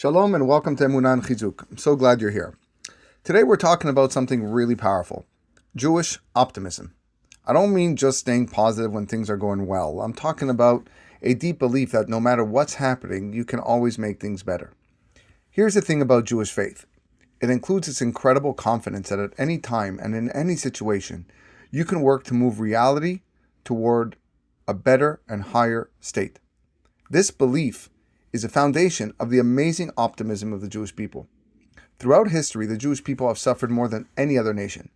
Shalom and welcome to Emunah and Chizuk. I'm so glad you're here. Today we're talking about something really powerful, Jewish optimism. I don't mean just staying positive when things are going well. I'm talking about a deep belief that no matter what's happening, you can always make things better. Here's the thing about Jewish faith. It includes this incredible confidence that at any time and in any situation, you can work to move reality toward a better and higher state. This belief is a foundation of the amazing optimism of the Jewish people. Throughout history, the Jewish people have suffered more than any other nation.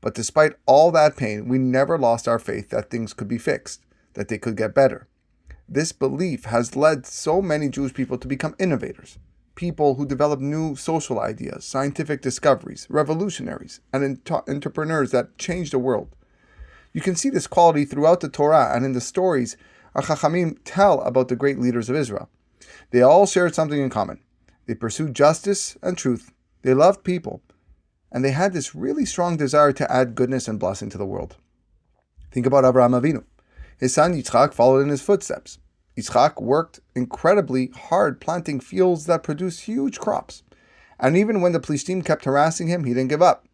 But despite all that pain, we never lost our faith that things could be fixed, that they could get better. This belief has led so many Jewish people to become innovators, people who develop new social ideas, scientific discoveries, revolutionaries, and entrepreneurs that change the world. You can see this quality throughout the Torah and in the stories our Chachamim tell about the great leaders of Israel. They all shared something in common. They pursued justice and truth. They loved people. And they had this really strong desire to add goodness and blessing to the world. Think about Avraham Avinu. His son Yitzchak followed in his footsteps. Yitzchak worked incredibly hard planting fields that produced huge crops. And even when the Plishtim kept harassing him, he didn't give up.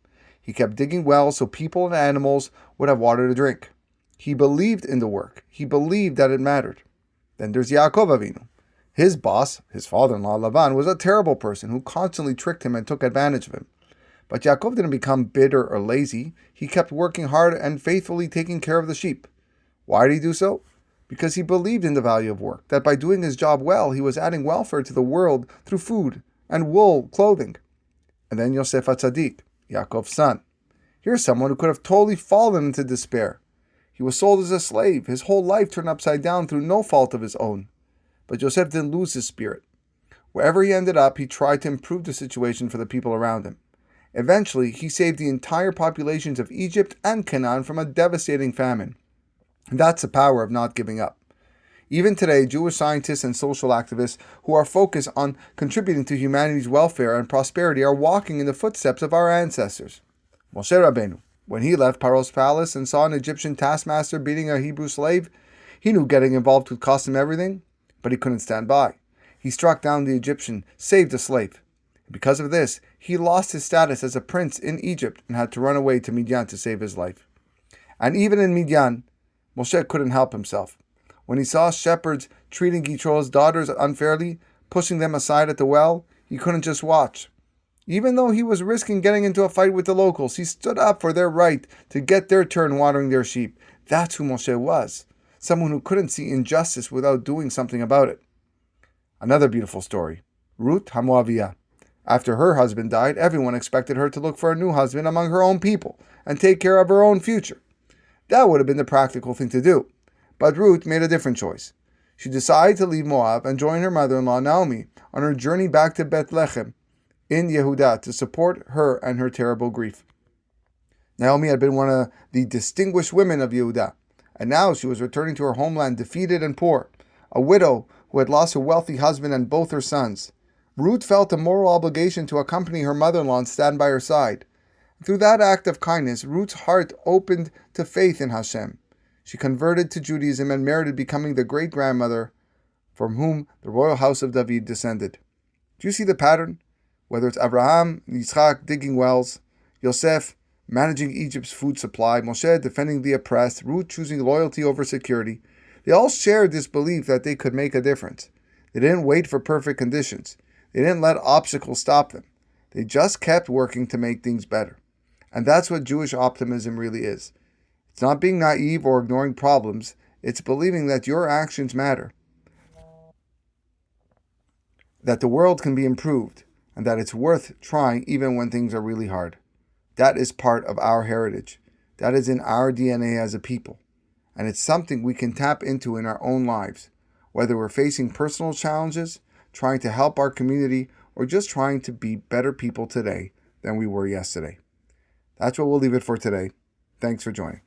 He kept digging wells so people and animals would have water to drink. He believed in the work. He believed that it mattered. Then there's Yaakov Avinu. His boss, his father-in-law Lavan, was a terrible person who constantly tricked him and took advantage of him. But Yaakov didn't become bitter or lazy. He kept working hard and faithfully taking care of the sheep. Why did he do so? Because he believed in the value of work, that by doing his job well, he was adding welfare to the world through food and wool clothing. And then Yosef HaTzadik, Yaakov's son. Here's someone who could have totally fallen into despair. He was sold as a slave. His whole life turned upside down through no fault of his own. But Yosef didn't lose his spirit. Wherever he ended up, he tried to improve the situation for the people around him. Eventually, he saved the entire populations of Egypt and Canaan from a devastating famine. And that's the power of not giving up. Even today, Jewish scientists and social activists who are focused on contributing to humanity's welfare and prosperity are walking in the footsteps of our ancestors. Moshe Rabbeinu, when he left Paro's palace and saw an Egyptian taskmaster beating a Hebrew slave, he knew getting involved would cost him everything, but he couldn't stand by. He struck down the Egyptian, saved the slave. Because of this, he lost his status as a prince in Egypt and had to run away to Midian to save his life. And even in Midian, Moshe couldn't help himself. When he saw shepherds treating Yitro's daughters unfairly, pushing them aside at the well, he couldn't just watch. Even though he was risking getting into a fight with the locals, he stood up for their right to get their turn watering their sheep. That's who Moshe was. Someone who couldn't see injustice without doing something about it. Another beautiful story. Ruth HaMoaviyah. After her husband died, everyone expected her to look for a new husband among her own people and take care of her own future. That would have been the practical thing to do. But Ruth made a different choice. She decided to leave Moab and join her mother-in-law Naomi on her journey back to Bethlehem in Yehudah to support her and her terrible grief. Naomi had been one of the distinguished women of Yehudah, and now she was returning to her homeland defeated and poor, a widow who had lost her wealthy husband and both her sons. Ruth felt a moral obligation to accompany her mother-in-law and stand by her side. Through that act of kindness, Ruth's heart opened to faith in Hashem. She converted to Judaism and merited becoming the great-grandmother from whom the royal house of David descended. Do you see the pattern? Whether it's Abraham, Yitzchak digging wells, Yosef managing Egypt's food supply, Moshe defending the oppressed, Ruth choosing loyalty over security, they all shared this belief that they could make a difference. They didn't wait for perfect conditions. They didn't let obstacles stop them. They just kept working to make things better. And that's what Jewish optimism really is. It's not being naive or ignoring problems. It's believing that your actions matter, that the world can be improved, and that it's worth trying even when things are really hard. That is part of our heritage. That is in our DNA as a people. And it's something we can tap into in our own lives, whether we're facing personal challenges, trying to help our community, or just trying to be better people today than we were yesterday. That's what we'll leave it for today. Thanks for joining.